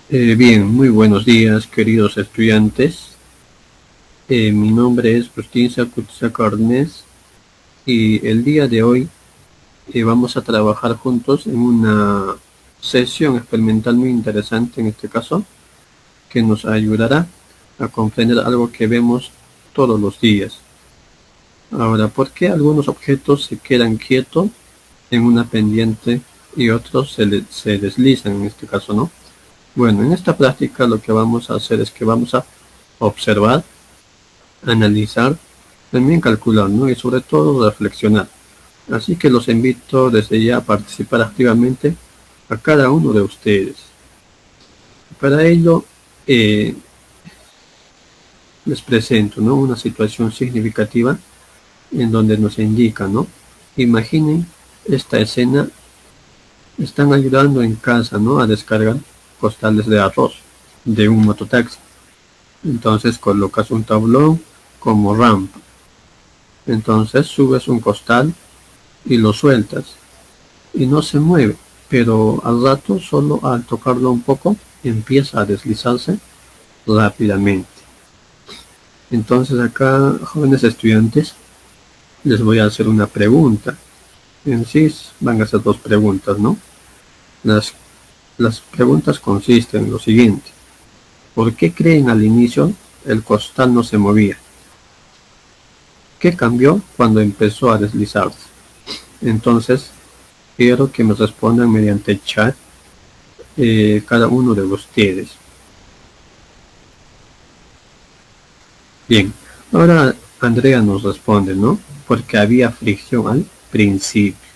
Bien, muy buenos días, queridos estudiantes. Mi nombre es Justinza Kutza Cornes y el día de hoy vamos a trabajar juntos en una sesión experimental muy interesante en este caso, que nos ayudará a comprender algo que vemos todos los días. Ahora, ¿por qué algunos objetos se quedan quietos en una pendiente y otros se deslizan en este caso, ¿no? Bueno, en esta práctica lo que vamos a hacer es que vamos a observar, analizar, también calcular, ¿no? Y sobre todo reflexionar. Así que los invito desde ya a participar activamente a cada uno de ustedes. Para ello, eh, les presento, ¿no?, una situación significativa en donde nos indica, ¿no? Imaginen esta escena: están ayudando en casa, ¿no?, a descargar costales de arroz de un mototaxi. Entonces colocas un tablón como rampa. Entonces subes un costal y lo sueltas y no se mueve, pero al rato, solo al tocarlo un poco, empieza a deslizarse rápidamente. Entonces acá, jóvenes estudiantes, les voy a hacer una pregunta. En sí van a ser dos preguntas, ¿no? Las, las preguntas consisten en lo siguiente: ¿por qué creen al inicio el costal no se movía? ¿Qué cambió cuando empezó a deslizarse? Entonces, quiero que me respondan mediante el chat, cada uno de ustedes. Bien, ahora Andrea nos responde, ¿no? Porque había fricción al principio.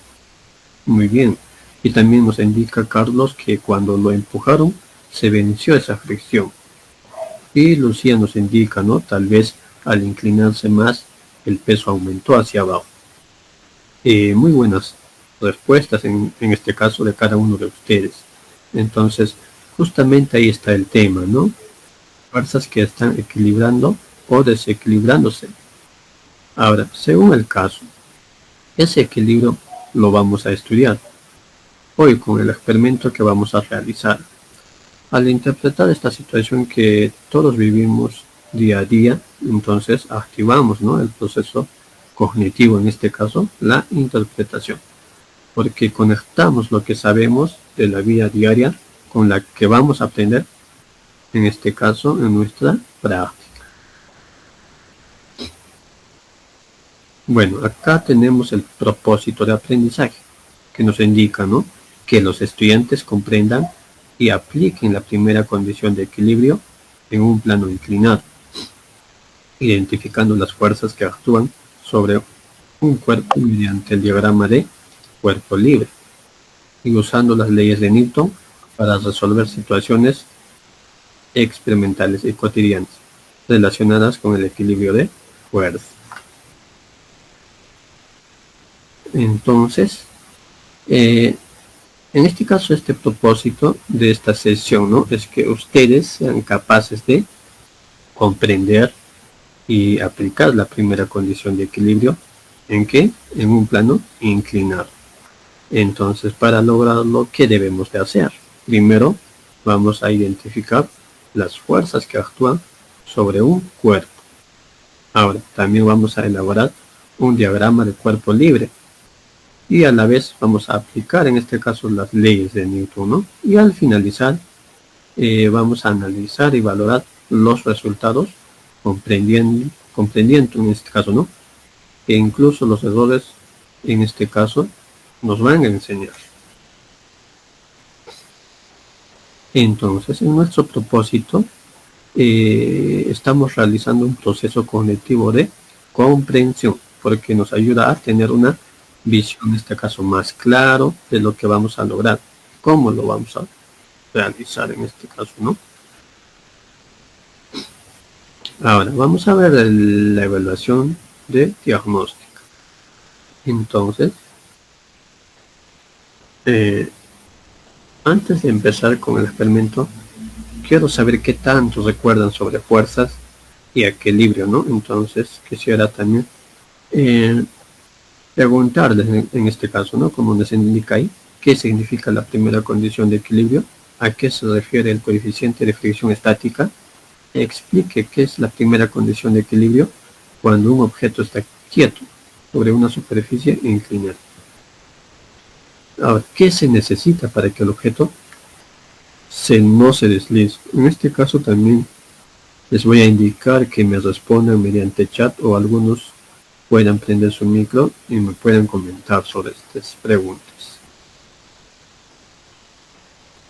Muy bien. Y también nos indica Carlos que cuando lo empujaron se venció esa fricción. Y Lucía nos indica, ¿no? Tal vez al inclinarse más el peso aumentó hacia abajo. Muy buenas respuestas en este caso de cada uno de ustedes. Entonces, justamente ahí está el tema, ¿no? Fuerzas que están equilibrando o desequilibrándose. Ahora, según el caso, ese equilibrio lo vamos a estudiar hoy con el experimento que vamos a realizar. Al interpretar esta situación que todos vivimos día a día, entonces activamos, ¿no?, el proceso cognitivo, en este caso la interpretación, porque conectamos lo que sabemos de la vida diaria con la que vamos a aprender, en este caso en nuestra práctica. Bueno, acá tenemos el propósito de aprendizaje, que nos indica, ¿no?, que los estudiantes comprendan y apliquen la primera condición de equilibrio en un plano inclinado, identificando las fuerzas que actúan sobre un cuerpo mediante el diagrama de cuerpo libre y usando las leyes de Newton para resolver situaciones experimentales y cotidianas relacionadas con el equilibrio de fuerza. Entonces, en este caso, este propósito de esta sesión, ¿no?, es que ustedes sean capaces de comprender y aplicar la primera condición de equilibrio. ¿En qué? En un plano inclinado. Entonces, para lograrlo, ¿qué debemos de hacer? Primero, vamos a identificar las fuerzas que actúan sobre un cuerpo. Ahora, también vamos a elaborar un diagrama de cuerpo libre. Y a la vez vamos a aplicar, en este caso, las leyes de Newton, ¿no? Y al finalizar, vamos a analizar y valorar los resultados, comprendiendo en este caso, ¿no?, que incluso los errores, en este caso, nos van a enseñar. Entonces, en nuestro propósito, estamos realizando un proceso cognitivo de comprensión, porque nos ayuda a tener una visión, en este caso, más claro de lo que vamos a lograr, cómo lo vamos a realizar en este caso, ¿no? Ahora, vamos a ver la evaluación de diagnóstico. Entonces, antes de empezar con el experimento, quiero saber qué tanto recuerdan sobre fuerzas y equilibrio, ¿no? Entonces, quisiera también preguntarles en este caso, ¿no?, como nos indica ahí, ¿qué significa la primera condición de equilibrio? a qué se refiere el coeficiente de fricción estática, explique qué es la primera condición de equilibrio cuando un objeto está quieto sobre una superficie inclinada. Ahora, ¿qué se necesita para que el objeto no se deslice? En este caso también les voy a indicar que me respondan mediante chat o algunos puedan prender su micro y me puedan comentar sobre estas preguntas.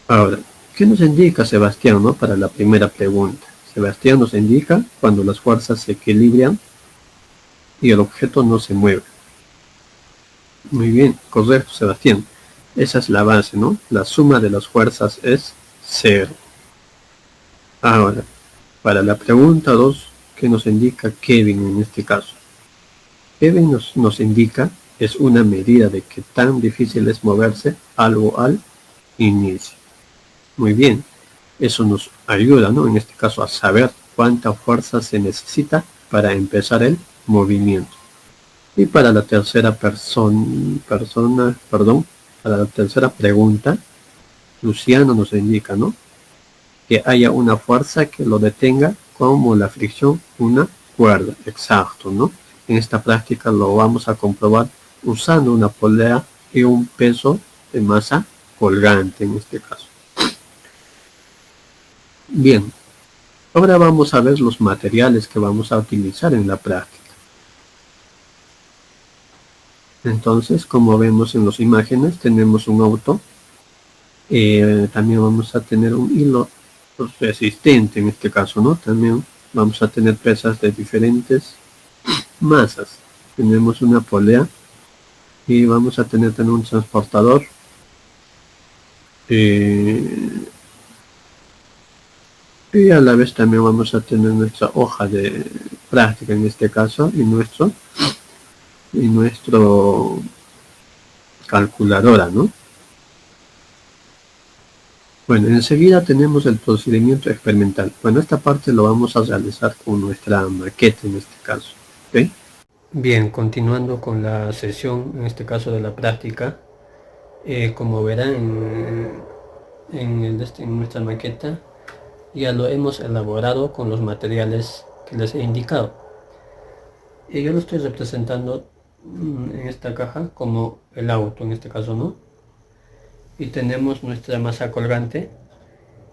Ahora, ¿qué nos indica Sebastián, no? Para la primera pregunta. Sebastián nos indica cuando las fuerzas se equilibran y el objeto no se mueve. Muy bien, correcto, Sebastián. Esa es la base, ¿no? La suma de las fuerzas es 0. Ahora, para la pregunta 2, ¿qué nos indica Kevin en este caso? Kevin nos indica, es una medida de qué tan difícil es moverse algo al inicio. Muy bien, eso nos ayuda, ¿no? En este caso a saber cuánta fuerza se necesita para empezar el movimiento. Y para la tercera para la tercera pregunta, Luciano nos indica, ¿no? Que haya una fuerza que lo detenga como la fricción, una cuerda. Exacto, ¿no? En esta práctica lo vamos a comprobar usando una polea y un peso de masa colgante en este caso. Bien, ahora vamos a ver los materiales que vamos a utilizar en la práctica. Entonces, como vemos en las imágenes, tenemos un auto. También vamos a tener un hilo resistente en este caso, ¿no? También vamos a tener pesas de diferentes masas. Tenemos una polea y vamos a tener también un transportador. Y a la vez también vamos a tener nuestra hoja de práctica en este caso y nuestro calculadora, ¿no? Bueno, enseguida tenemos el procedimiento experimental. Bueno, esta parte lo vamos a realizar con nuestra maqueta en este caso. ¿Ok? Bien, continuando con la sesión, en este caso de la práctica, como verán en nuestra maqueta, ya lo hemos elaborado con los materiales que les he indicado. Yo lo estoy representando en esta caja como el auto, en este caso, ¿no? Y tenemos nuestra masa colgante.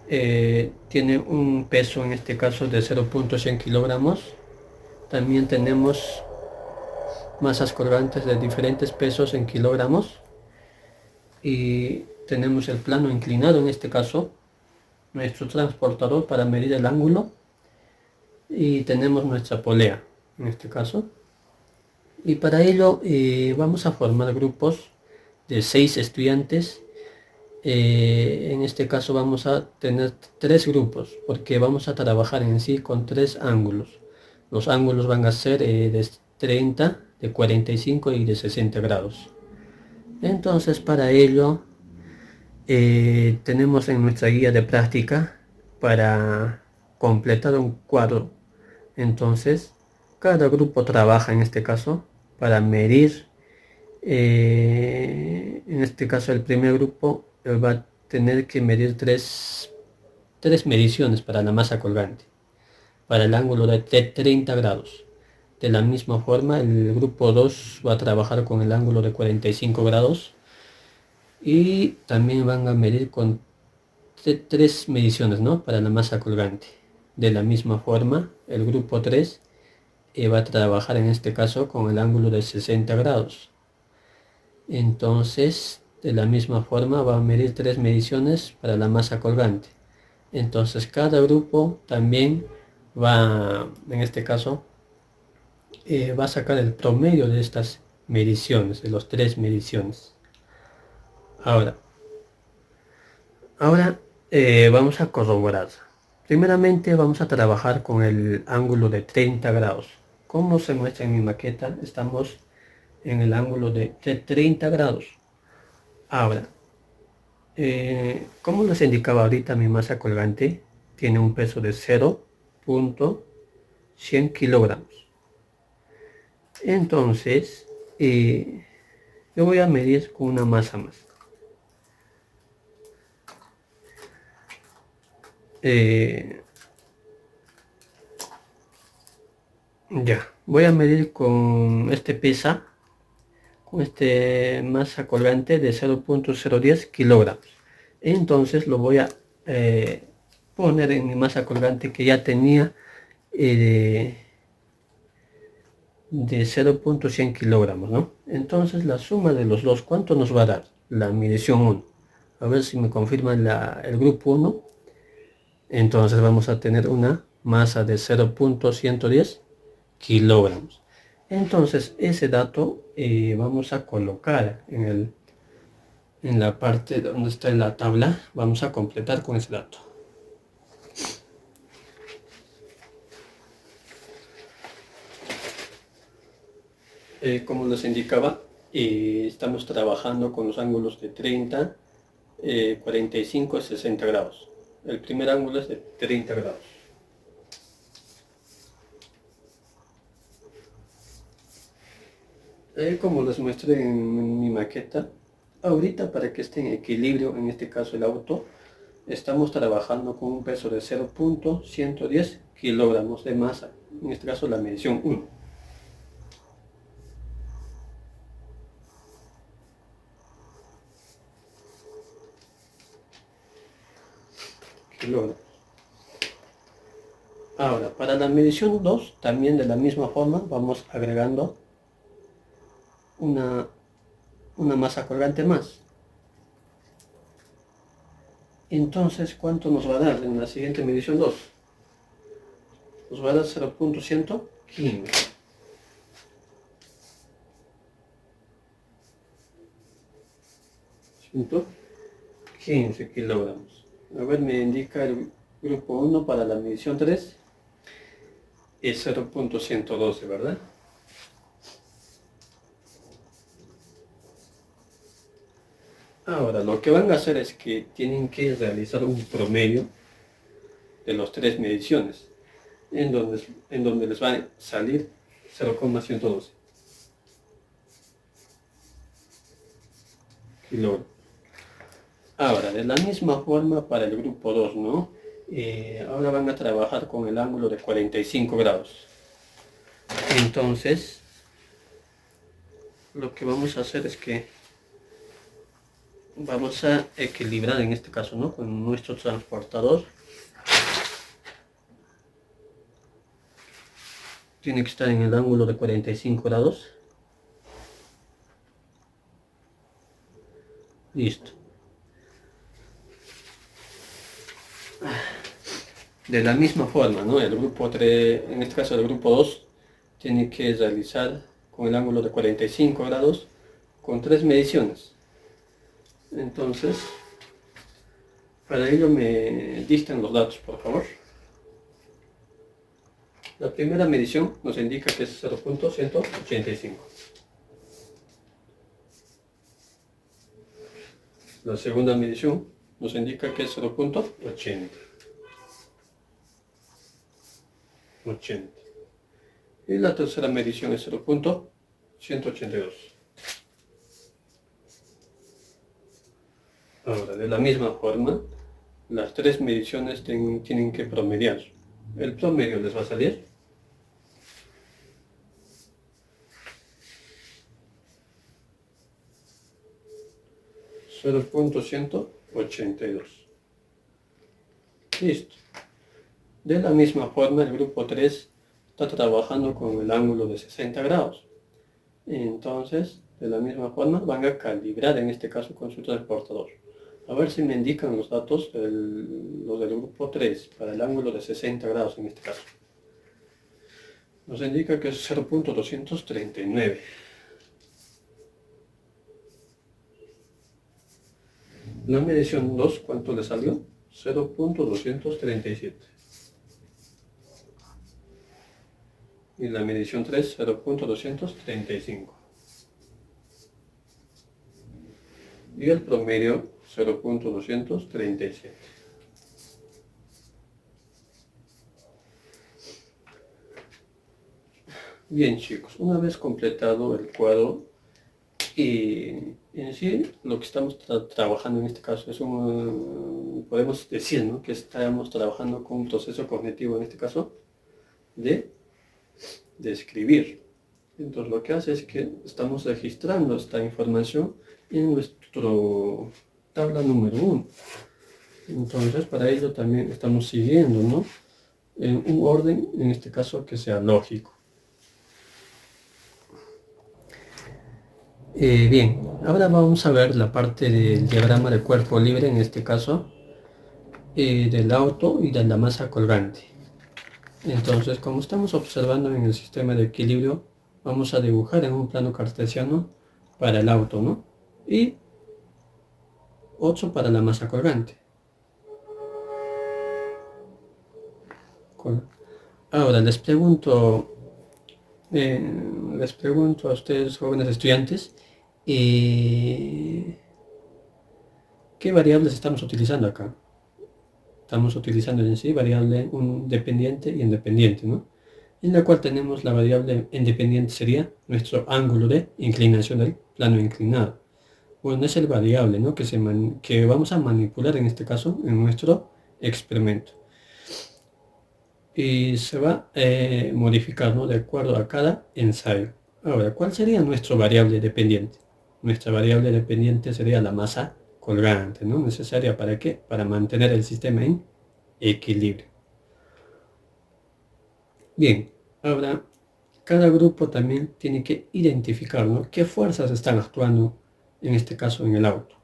Tiene un peso en este caso de 0.100 kilogramos. También tenemos masas colgantes de diferentes pesos en kilogramos y tenemos el plano inclinado en este caso, nuestro transportador para medir el ángulo y tenemos nuestra polea en este caso. Y para ello vamos a formar grupos de 6 estudiantes. En este caso vamos a tener 3 grupos porque vamos a trabajar en sí con 3 ángulos. Los ángulos van a ser de 30, de 45 y de 60 grados. Entonces para ello tenemos en nuestra guía de práctica para completar un cuadro. Entonces cada grupo trabaja en este caso para medir. En este caso el primer grupo va a tener que medir tres mediciones para la masa colgante, para el ángulo de 30 grados. De la misma forma el grupo 2 va a trabajar con el ángulo de 45 grados y también van a medir con 3 mediciones, ¿no? Para la masa colgante. De la misma forma el grupo 3 va a trabajar en este caso con el ángulo de 60 grados. Entonces, de la misma forma va a medir 3 mediciones para la masa colgante. Entonces, cada grupo también va, en este caso, va a sacar el promedio de estas mediciones, de las 3 mediciones. Ahora vamos a corroborar. Primeramente vamos a trabajar con el ángulo de 30 grados. Como se muestra en mi maqueta, estamos en el ángulo de 30 grados. Ahora, como les indicaba ahorita, mi masa colgante tiene un peso de 0.100 kilogramos. Entonces, yo voy a medir con una masa más. Ya, voy a medir con este pesa, con este masa colgante de 0,010 kilogramos. Entonces lo voy a poner en mi masa colgante que ya tenía eh, de 0,100 kilogramos, ¿no? Entonces la suma de los dos, ¿cuánto nos va a dar? La medición 1. A ver si me confirman el grupo 1. Entonces vamos a tener una masa de 0,110 kilogramos. Entonces ese dato vamos a colocar en la parte donde está en la tabla. Vamos a completar con ese dato. Como les indicaba, estamos trabajando con los ángulos de 30, 45 y 60 grados. El primer ángulo es de 30 grados. Como les mostré en mi maqueta, ahorita para que esté en equilibrio, en este caso el auto, estamos trabajando con un peso de 0,110 kilogramos de masa, en este caso la medición 1. Kilogramos. Ahora, para la medición 2, también de la misma forma, vamos agregando una masa colgante más. Entonces, ¿cuánto nos va a dar en la siguiente medición 2? Nos va a dar 0,115. 115 kilogramos. A ver, me indica el grupo 1 para la medición 3. Es 0,112, ¿verdad? Ahora, lo que van a hacer es que tienen que realizar un promedio de las tres mediciones, en donde les va a salir 0,112 kilogramos. Ahora, de la misma forma para el grupo 2, ¿no? Ahora van a trabajar con el ángulo de 45 grados. Entonces, lo que vamos a hacer es que vamos a equilibrar en este caso, ¿no? Con nuestro transportador. Tiene que estar en el ángulo de 45 grados. Listo. De la misma forma, ¿no? El grupo 3, en este caso el grupo 2, tiene que realizar con el ángulo de 45 grados con tres mediciones. Entonces, para ello me dictan los datos, por favor. La primera medición nos indica que es 0,185. La segunda medición nos indica que es 0,80. Y la tercera medición es 0,182. Ahora, de la misma forma, las tres mediciones tienen que promediar. El promedio les va a salir 0,182. Listo. De la misma forma, el grupo 3 está trabajando con el ángulo de 60 grados. Entonces, de la misma forma, van a calibrar en este caso con su transportador. A ver si me indican los datos, los del grupo 3, para el ángulo de 60 grados en este caso. Nos indica que es 0,239. La medición 2, ¿cuánto le salió? 0,237. Y la medición 3, 0,235. Y el promedio, 0,237. Bien chicos, una vez completado el cuadro Y en sí, lo que estamos trabajando en este caso es podemos decir, ¿no?, que estamos trabajando con un proceso cognitivo, en este caso, de escribir. Entonces lo que hace es que estamos registrando esta información en nuestro tabla número 1. Entonces para ello también estamos siguiendo, ¿no?, en un orden, en este caso, que sea lógico. Bien, ahora vamos a ver la parte del diagrama de cuerpo libre, en este caso, del auto y de la masa colgante. Entonces, como estamos observando en el sistema de equilibrio, vamos a dibujar en un plano cartesiano para el auto, ¿no? Y 8 para la masa colgante. Ahora les pregunto a ustedes, jóvenes estudiantes, ¿qué variables estamos utilizando acá? Estamos utilizando en sí variable dependiente y independiente, ¿no? En la cual tenemos la variable independiente sería nuestro ángulo de inclinación del plano inclinado. Bueno, es el variable, ¿no?, que vamos a manipular en este caso en nuestro experimento. Y se va a modificar, ¿no?, de acuerdo a cada ensayo. Ahora, ¿cuál sería nuestro variable dependiente? Nuestra variable dependiente sería la masa colgante, ¿no? ¿Necesaria para qué? Para mantener el sistema en equilibrio. Bien, ahora cada grupo también tiene que identificar, ¿no?, qué fuerzas están actuando, en este caso, en el auto.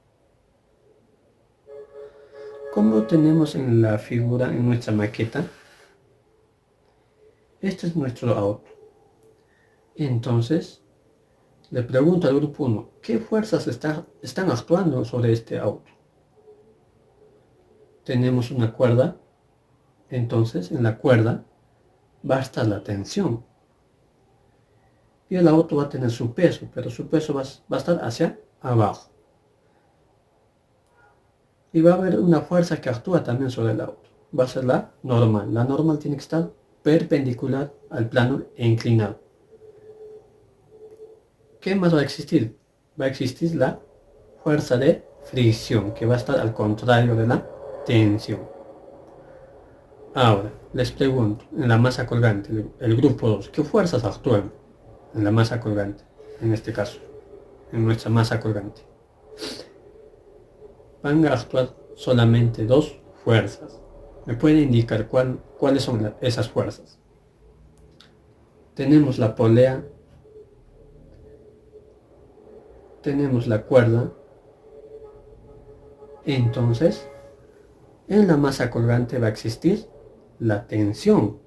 Como tenemos en la figura, en nuestra maqueta, este es nuestro auto. Entonces, le pregunto al grupo 1, ¿qué fuerzas están actuando sobre este auto? Tenemos una cuerda, entonces en la cuerda va a estar la tensión. Y el auto va a tener su peso, pero su peso va a estar hacia abajo. Y va a haber una fuerza que actúa también sobre el auto. Va a ser la normal. La normal tiene que estar perpendicular al plano e inclinado. ¿Qué más va a existir? Va a existir la fuerza de fricción, que va a estar al contrario de la tensión. Ahora, les pregunto, en la masa colgante, el grupo 2, ¿qué fuerzas actúan en la masa colgante? En este caso, en nuestra masa colgante. Van a actuar solamente 2 fuerzas. ¿Me pueden indicar cuáles son esas fuerzas? Tenemos la polea, tenemos la cuerda. Entonces, en la masa colgante va a existir la tensión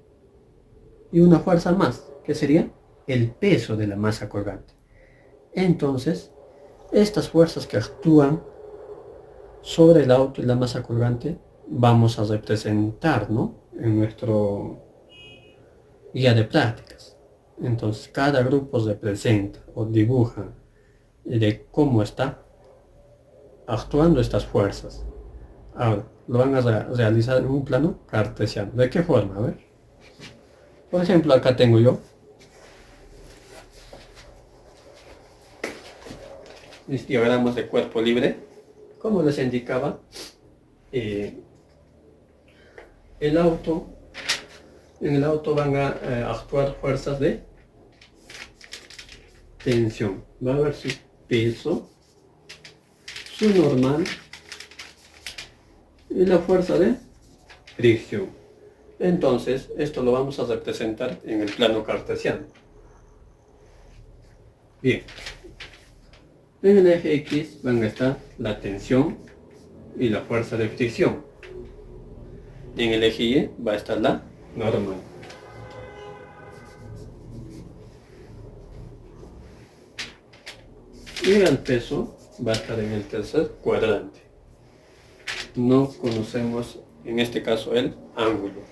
y una fuerza más, que sería el peso de la masa colgante. Entonces, estas fuerzas que actúan sobre el auto y la masa colgante vamos a representar, ¿no?, en nuestro guía de prácticas. Entonces, cada grupo representa o dibuja de cómo está actuando estas fuerzas. Ahora, lo van a realizar en un plano cartesiano. ¿De qué forma? A ver. Por ejemplo, acá tengo yo mis diagramas de cuerpo libre. Como les indicaba, en el auto van a actuar fuerzas de tensión. Va a haber su peso, su normal y la fuerza de fricción. Entonces, esto lo vamos a representar en el plano cartesiano. Bien. En el eje X van a estar la tensión y la fuerza de fricción. En el eje Y va a estar la normal. Y el peso va a estar en el tercer cuadrante. No conocemos en este caso el ángulo.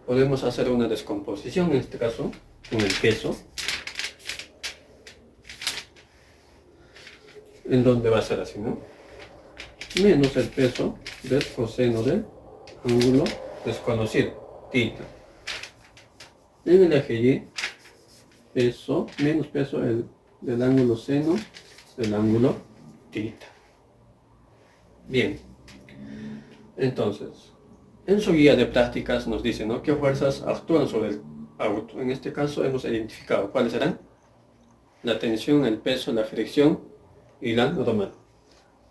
Podemos hacer una descomposición en este caso con el peso, en donde va a ser así, ¿no? Menos el peso del coseno del ángulo desconocido, θ. En el eje Y, peso, menos peso el del ángulo seno del ángulo tita. Bien, entonces, en su guía de prácticas nos dice, ¿no?, qué fuerzas actúan sobre el auto. En este caso hemos identificado cuáles serán: la tensión, el peso, la fricción y la normal.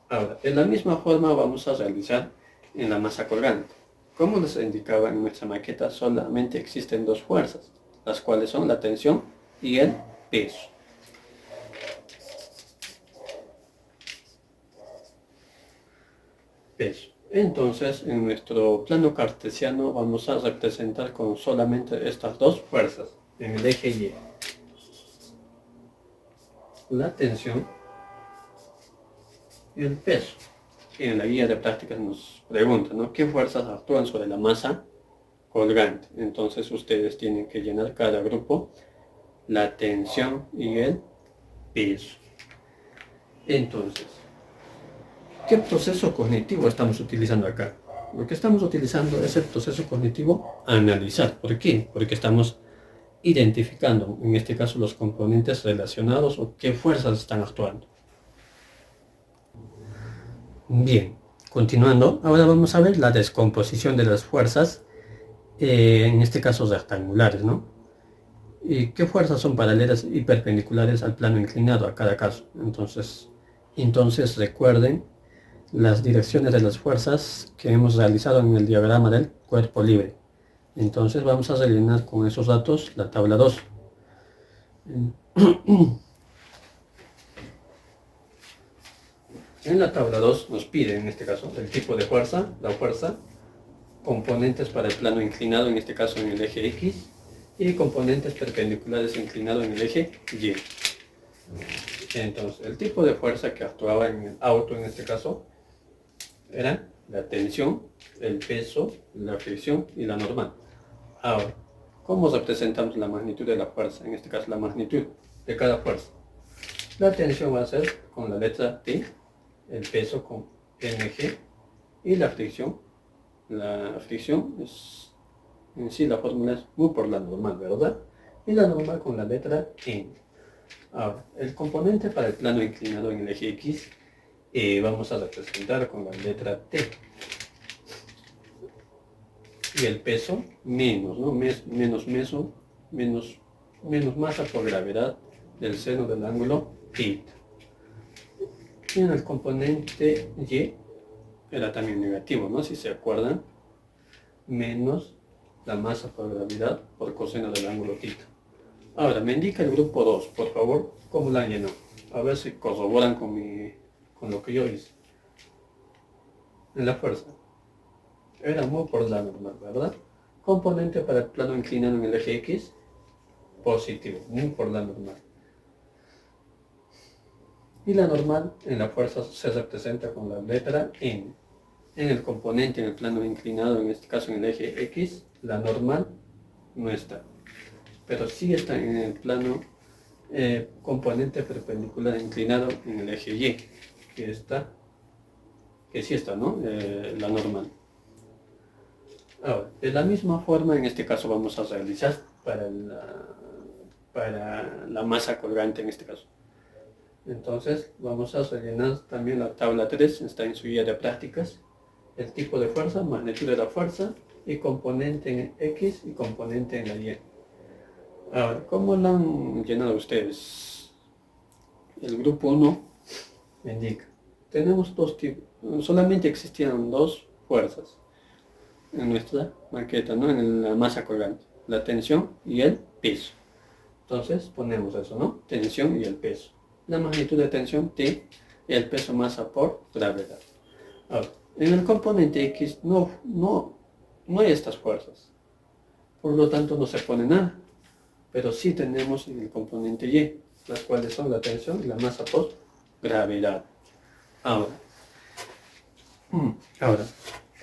Ahora, de la misma forma vamos a realizar en la masa colgante. Como les indicaba en nuestra maqueta, solamente existen dos fuerzas, las cuales son la tensión y el peso. Entonces, en nuestro plano cartesiano vamos a representar con solamente estas dos fuerzas en el eje Y: la tensión y el peso. Y en la guía de prácticas nos preguntan, ¿no?, qué fuerzas actúan sobre la masa colgante. Entonces ustedes tienen que llenar cada grupo: la tensión y el peso. Entonces, ¿qué proceso cognitivo estamos utilizando acá? Lo que estamos utilizando es el proceso cognitivo analizar. ¿Por qué? Porque estamos identificando, en este caso, los componentes relacionados o qué fuerzas están actuando. Bien, continuando, ahora vamos a ver la descomposición de las fuerzas, en este caso rectangulares, ¿no? ¿Y qué fuerzas son paralelas y perpendiculares al plano inclinado a cada caso? Entonces recuerden las direcciones de las fuerzas que hemos realizado en el diagrama del cuerpo libre. Entonces vamos a rellenar con esos datos la tabla 2. En la tabla 2 nos pide, en este caso, el tipo de fuerza, la fuerza, componentes para el plano inclinado, en este caso en el eje X, y componentes perpendiculares inclinados en el eje Y. Entonces, el tipo de fuerza que actuaba en el auto, en este caso, era la tensión, el peso, la fricción y la normal. Ahora, ¿cómo representamos la magnitud de la fuerza? En este caso, la magnitud de cada fuerza. La tensión va a ser con la letra T, el peso con mg, y la fricción es, en sí la fórmula es mu por la normal, ¿verdad? Y la normal con la letra n. Ahora, el componente para el plano inclinado en el eje X vamos a representar con la letra T. Y el peso menos, ¿no? Menos masa por gravedad del seno del ángulo θ. Y en el componente Y era también negativo, ¿no?, si se acuerdan, menos la masa por gravedad por coseno del ángulo θ. Ahora, me indica el grupo 2, por favor, cómo la han llenado. A ver si corroboran con lo que yo hice. En la fuerza, era mu por la normal, ¿verdad? Componente para el plano inclinado en el eje X, positivo, mu por la normal. Y la normal en la fuerza se representa con la letra n. En el componente en el plano inclinado, en este caso en el eje X, la normal no está, pero sí está en el plano componente perpendicular inclinado en el eje Y, que sí está, ¿no?, la normal. Ahora, de la misma forma, en este caso vamos a realizar para la masa colgante en este caso. Entonces vamos a rellenar también la tabla 3, está en su guía de prácticas: el tipo de fuerza, magnitud de la fuerza, y componente en X y componente en la Y. Ahora, ¿cómo lo han llenado ustedes? El grupo 1 me indica, tenemos dos tipos, solamente existían dos fuerzas en nuestra maqueta, ¿no?, en la masa colgante: la tensión y el peso. Entonces ponemos eso, ¿no?, tensión y el peso. La magnitud de tensión T y el peso masa por gravedad. Ahora, en el componente X no hay estas fuerzas, por lo tanto no se pone nada, pero sí tenemos en el componente Y, las cuales son la tensión y la masa por gravedad. Ahora,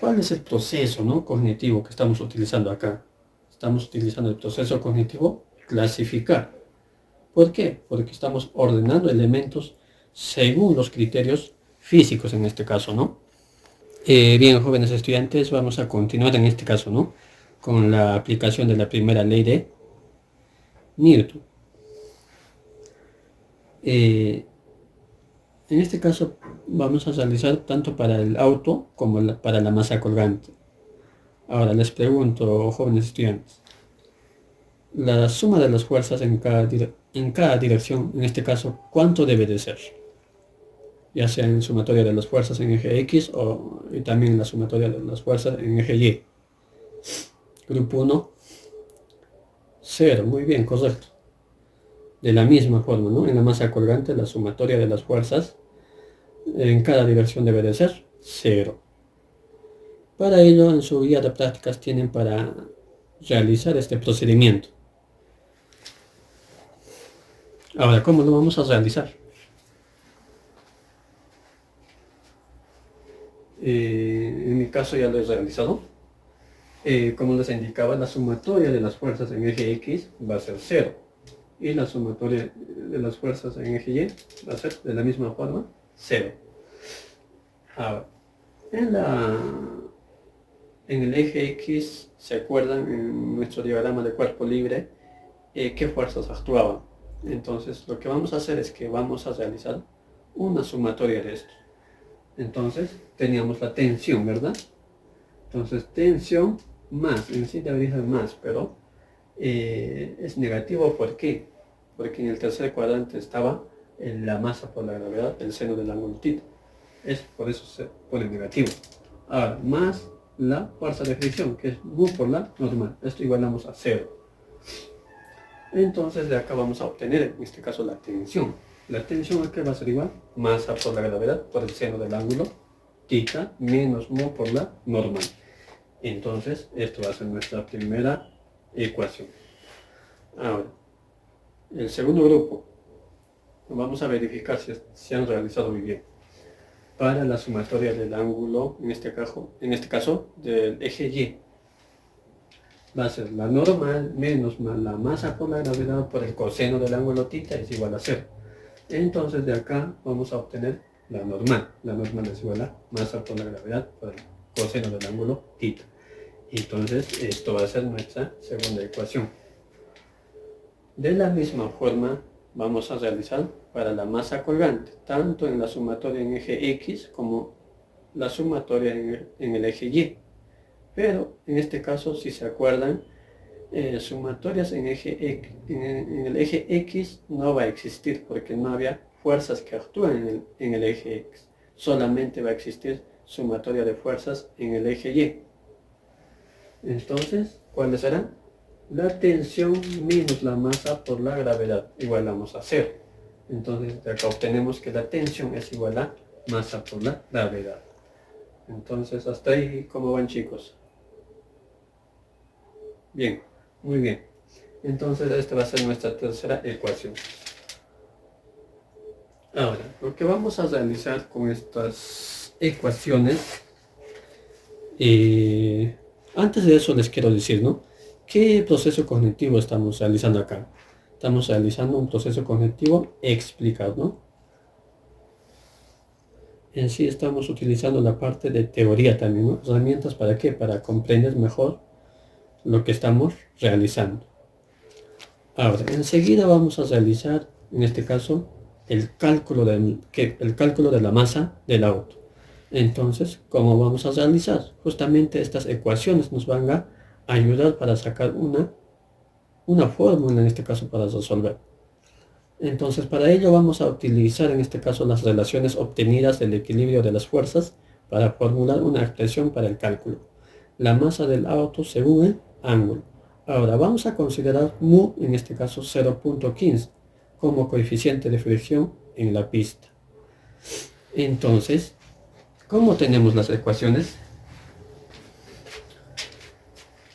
¿cuál es el proceso, ¿no?, cognitivo que estamos utilizando acá? Estamos utilizando el proceso cognitivo clasificar. ¿Por qué? Porque estamos ordenando elementos según los criterios físicos en este caso, ¿no? Bien, jóvenes estudiantes, vamos a continuar en este caso, ¿no?, con la aplicación de la primera ley de Newton. Eh, en este caso vamos a realizar tanto para el auto como para la masa colgante. Ahora les pregunto, jóvenes estudiantes, la suma de las fuerzas en cada dirección, en este caso, ¿cuánto debe de ser? Ya sea en sumatoria de las fuerzas en eje X y también la sumatoria de las fuerzas en eje Y. Grupo 1, 0, muy bien, correcto. De la misma forma, ¿no? En la masa colgante, la sumatoria de las fuerzas en cada dirección debe de ser 0. Para ello, en su guía de prácticas tienen para realizar este procedimiento. Ahora, ¿cómo lo vamos a realizar? En mi caso ya lo he realizado. Como les indicaba, la sumatoria de las fuerzas en eje X va a ser 0. Y la sumatoria de las fuerzas en eje Y va a ser de la misma forma 0. Ahora, en el eje X, ¿se acuerdan en nuestro diagrama de cuerpo libre qué fuerzas actuaban? Entonces, lo que vamos a hacer es que vamos a realizar una sumatoria de esto. Entonces, teníamos la tensión, ¿verdad? Entonces, tensión más, en sí debería ser más, pero es negativo. ¿Por qué? Porque en el tercer cuadrante estaba la masa por la gravedad, el seno del ángulo θ. Por eso se pone negativo. Ahora, más la fuerza de fricción, que es mu por la normal. Esto igualamos a 0. Entonces de acá vamos a obtener, en este caso, la tensión. La tensión acá va a ser igual, masa por la gravedad por el seno del ángulo θ menos mu por la normal. Entonces, esto va a ser nuestra primera ecuación. Ahora, el segundo grupo, vamos a verificar si se han realizado muy bien. Para la sumatoria del ángulo, en este caso del eje Y, va a ser la normal menos la masa por la gravedad por el coseno del ángulo θ es igual a 0. Entonces de acá vamos a obtener la normal. La normal es igual a masa por la gravedad por el coseno del ángulo θ. Entonces esto va a ser nuestra segunda ecuación. De la misma forma vamos a realizar para la masa colgante, tanto en la sumatoria en eje X como la sumatoria en el eje Y. Pero en este caso, si se acuerdan, sumatorias en el eje X no va a existir porque no había fuerzas que actúan en el eje X. Solamente va a existir sumatoria de fuerzas en el eje Y. Entonces, ¿cuáles serán? La tensión menos la masa por la gravedad igualamos a 0. Entonces, de acá obtenemos que la tensión es igual a masa por la gravedad. Entonces, hasta ahí, ¿cómo van, chicos? Bien, muy bien. Entonces, esta va a ser nuestra tercera ecuación. Ahora, lo que vamos a realizar con estas ecuaciones, antes de eso les quiero decir, ¿no? ¿Qué proceso cognitivo estamos realizando acá? Estamos realizando un proceso cognitivo explicado, ¿no? En sí estamos utilizando la parte de teoría también, ¿no? Herramientas ¿para qué? Para comprender mejor lo que estamos realizando. Ahora, enseguida vamos a realizar, en este caso, el cálculo de la masa del auto. Entonces, ¿cómo vamos a realizar? Justamente estas ecuaciones nos van a ayudar para sacar una fórmula, en este caso, para resolver. Entonces, para ello vamos a utilizar, en este caso, las relaciones obtenidas del equilibrio de las fuerzas para formular una expresión para el cálculo. La masa del auto según el ángulo. Ahora, vamos a considerar mu, en este caso 0.15, como coeficiente de fricción en la pista. Entonces, ¿cómo tenemos las ecuaciones?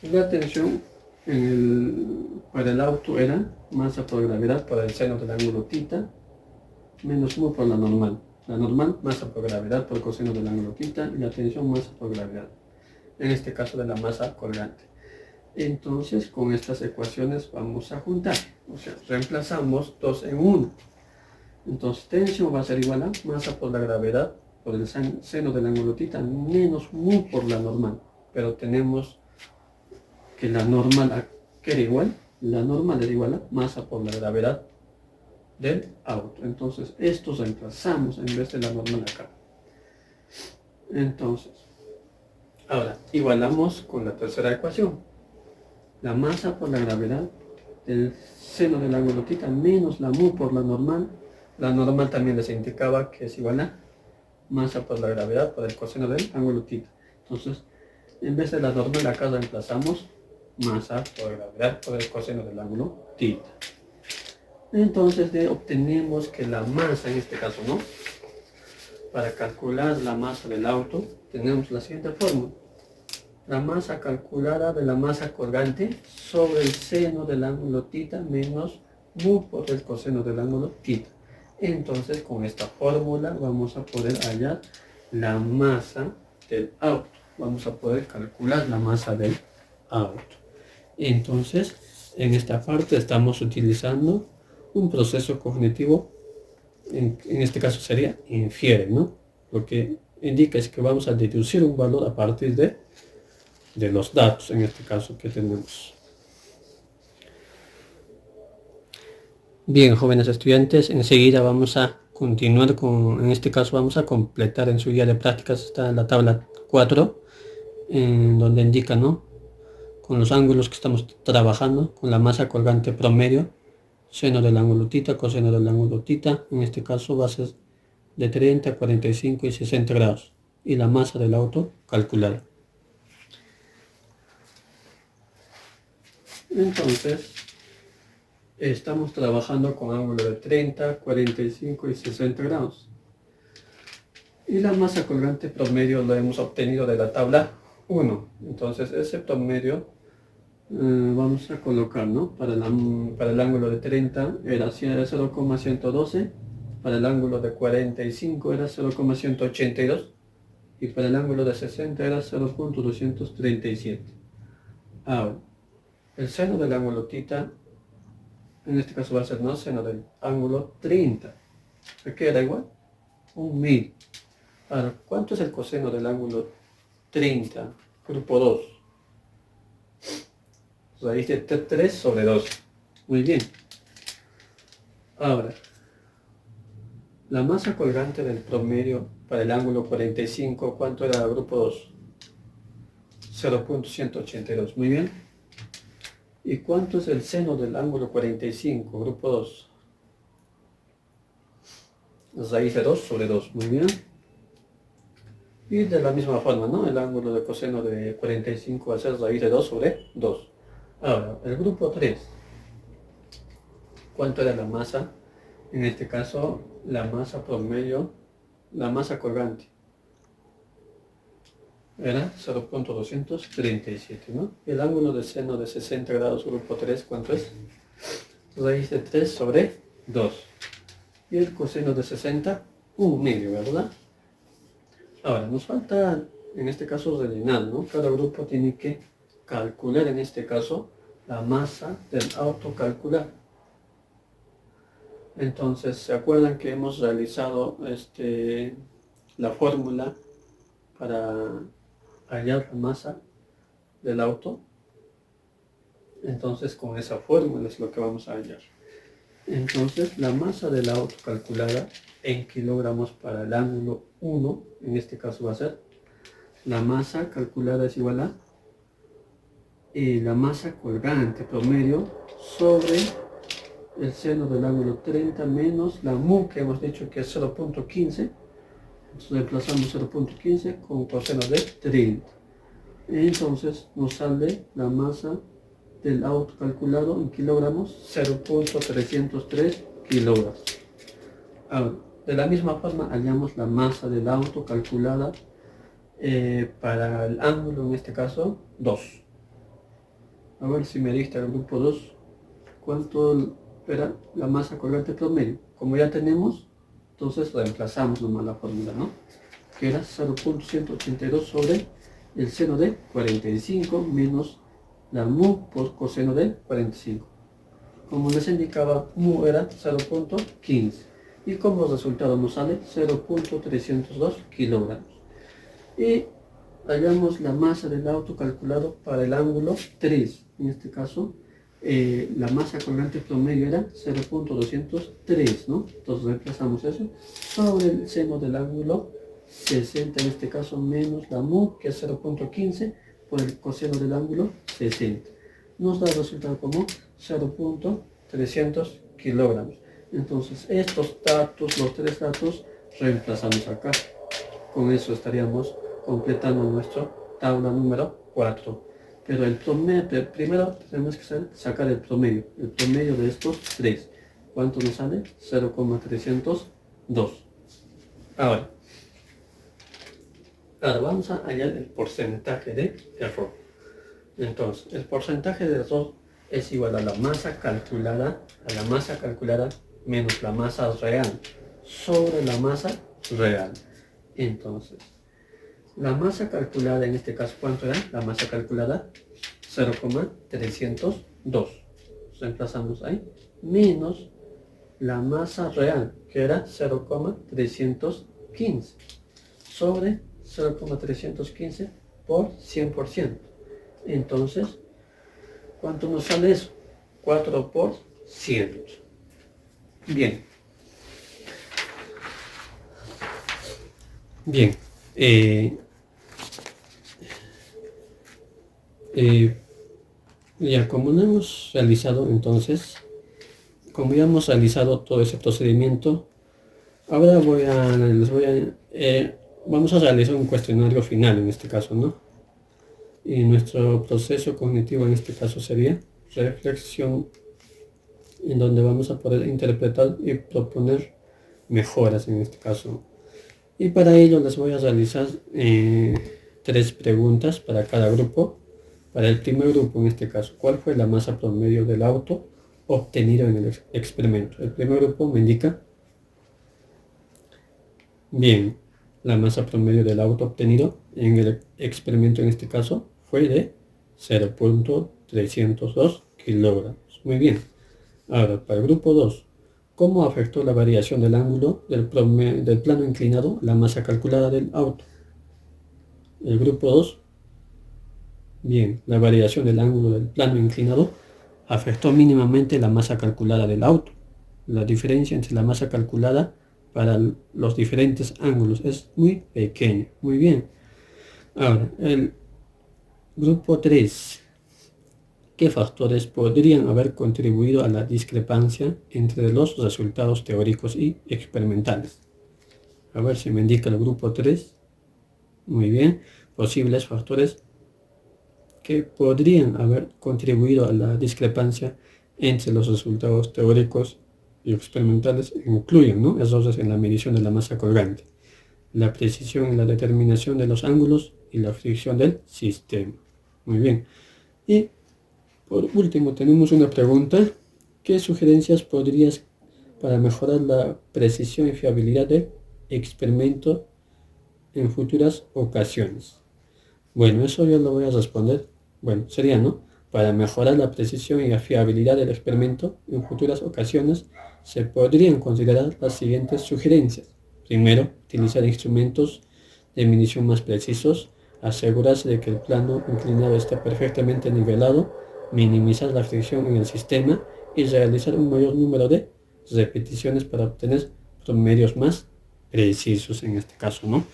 La tensión para el auto era masa por gravedad por el seno del ángulo θ menos mu por la normal. La normal, masa por gravedad por coseno del ángulo θ, y la tensión, masa por gravedad. En este caso de la masa colgante. Entonces, con estas ecuaciones vamos a juntar. O sea, reemplazamos 2 en 1. Entonces, tensión va a ser igual a masa por la gravedad por el seno del ángulo θ menos mu por la normal. Pero tenemos que la normal, ¿qué era igual? La normal era igual a masa por la gravedad del auto. Entonces esto reemplazamos en vez de la normal acá. Entonces, ahora igualamos con la tercera ecuación. La masa por la gravedad del seno del ángulo θ menos la mu por la normal. La normal también les indicaba que es igual a masa por la gravedad por el coseno del ángulo θ. Entonces, en vez de la normal acá reemplazamos masa por gravedad por el coseno del ángulo θ. Entonces obtenemos que la masa, en este caso, ¿no? Para calcular la masa del auto, tenemos la siguiente fórmula. La masa calculada de la masa colgante sobre el seno del ángulo θ menos mu por el coseno del ángulo θ. Entonces, con esta fórmula vamos a poder hallar la masa del auto. Vamos a poder calcular la masa del auto. Entonces, en esta parte estamos utilizando un proceso cognitivo, en este caso sería infiere, ¿no? Lo que indica es que vamos a deducir un valor a partir de los datos, en este caso, que tenemos. Bien, jóvenes estudiantes, enseguida vamos a continuar con, en este caso vamos a completar en su guía de prácticas, está en la tabla 4, en donde indica, ¿no? Con los ángulos que estamos trabajando, con la masa colgante promedio, seno del ángulo θ, coseno del ángulo θ, en este caso va a ser de 30, 45 y 60 grados, y la masa del auto calculada. Entonces, estamos trabajando con ángulo de 30, 45 y 60 grados. Y la masa colgante promedio lo hemos obtenido de la tabla 1. Entonces, ese promedio vamos a colocar, ¿no? Para el ángulo de 30 era 0,112, para el ángulo de 45 era 0,182 y para el ángulo de 60 era 0,237. Ahora, el seno del ángulo θ, en este caso va a ser, ¿no? Seno del ángulo 30. ¿A qué era igual? 1.000. Ahora, ¿cuánto es el coseno del ángulo 30? Grupo 2. Raíz de 3 sobre 2. Muy bien. Ahora, la masa colgante del promedio para el ángulo 45, ¿cuánto era el grupo 2? 0,182. Muy bien. ¿Y cuánto es el seno del ángulo 45, grupo 2? Raíz de 2 sobre 2. Muy bien. Y de la misma forma, ¿no? El ángulo de coseno de 45 va a ser raíz de 2 sobre 2. Ahora, el grupo 3. ¿Cuánto era la masa? En este caso, la masa promedio, la masa colgante. Era 0,237, ¿no? El ángulo de seno de 60 grados, grupo 3, ¿cuánto es? Raíz de 3 sobre 2. Y el coseno de 60, 1/2, ¿verdad? Ahora, nos falta, en este caso, rellenar, ¿no? Cada grupo tiene que calcular, en este caso, la masa del auto calcular. Entonces, ¿se acuerdan que hemos realizado la fórmula para hallar la masa del auto? Entonces, con esa fórmula es lo que vamos a hallar. Entonces, la masa del auto calculada en kilogramos para el ángulo 1, en este caso va a ser, la masa calculada es igual a la masa colgante promedio sobre el seno del ángulo 30 menos la mu, que hemos dicho que es 0,15. Entonces reemplazamos 0,15 con coseno de 30. Entonces nos sale la masa del auto calculado en kilogramos, 0,303 kilogramos. Ahora, de la misma forma hallamos la masa del auto calculada para el ángulo, en este caso, 2. A ver si me diste el grupo 2. ¿Cuánto era la masa colgante promedio? Como ya tenemos, entonces reemplazamos nomás la fórmula, ¿no? Que era 0,182 sobre el seno de 45 menos la mu por coseno de 45. Como les indicaba, mu era 0,15. Y como resultado nos sale 0,302 kilogramos. Y hallamos la masa del auto calculado para el ángulo 3. En este caso, la masa colgante promedio era 0.203, ¿no? Entonces reemplazamos eso sobre el seno del ángulo 60, en este caso, menos la mu, que es 0.15, por el coseno del ángulo 60. Nos da el resultado como 0.300 kilogramos. Entonces estos datos, los tres datos, reemplazamos acá. Con eso estaríamos completando nuestra tabla número 4. Pero el promedio, primero tenemos que sacar el promedio de estos tres. ¿Cuánto nos sale? 0,302. Ahora vamos a hallar el porcentaje de error. Entonces, el porcentaje de error es igual a la masa calculada, menos la masa real sobre la masa real. Entonces, la masa calculada, en este caso, ¿cuánto era? La masa calculada, 0,302. Reemplazamos ahí, menos la masa real, que era 0,315, sobre 0,315 por 100%. Entonces, ¿cuánto nos sale eso? 4 por 100. Bien. Bien. Ya como no hemos realizado, entonces, como ya hemos realizado todo ese procedimiento, ahora vamos a realizar un cuestionario final en este caso, ¿no? Y nuestro proceso cognitivo en este caso sería reflexión, en donde vamos a poder interpretar y proponer mejoras en este caso. Y para ello les voy a realizar 3 preguntas para cada grupo. Para el primer grupo, en este caso, ¿cuál fue la masa promedio del auto obtenido en el experimento? El primer grupo me indica, bien, la masa promedio del auto obtenido en el experimento en este caso fue de 0.302 kilogramos. Muy bien. Ahora, para el grupo 2, ¿cómo afectó la variación del ángulo del plano inclinado la masa calculada del auto? El grupo 2, bien, la variación del ángulo del plano inclinado afectó mínimamente la masa calculada del auto. La diferencia entre la masa calculada para los diferentes ángulos es muy pequeña. Muy bien. Ahora, el grupo 3. ¿Qué factores podrían haber contribuido a la discrepancia entre los resultados teóricos y experimentales? A ver si me indica el grupo 3. Muy bien. Posibles factores que podrían haber contribuido a la discrepancia entre los resultados teóricos y experimentales incluyen, ¿no?, errores en la medición de la masa colgante, la precisión en la determinación de los ángulos y la fricción del sistema. Muy bien. Y por último tenemos una pregunta. ¿Qué sugerencias podrías para mejorar la precisión y fiabilidad del experimento en futuras ocasiones? Bueno, eso yo lo voy a responder. Bueno, sería, ¿no? Para mejorar la precisión y la fiabilidad del experimento en futuras ocasiones, se podrían considerar las siguientes sugerencias. Primero, utilizar instrumentos de medición más precisos, asegurarse de que el plano inclinado esté perfectamente nivelado, minimizar la fricción en el sistema y realizar un mayor número de repeticiones para obtener promedios más precisos en este caso, ¿no?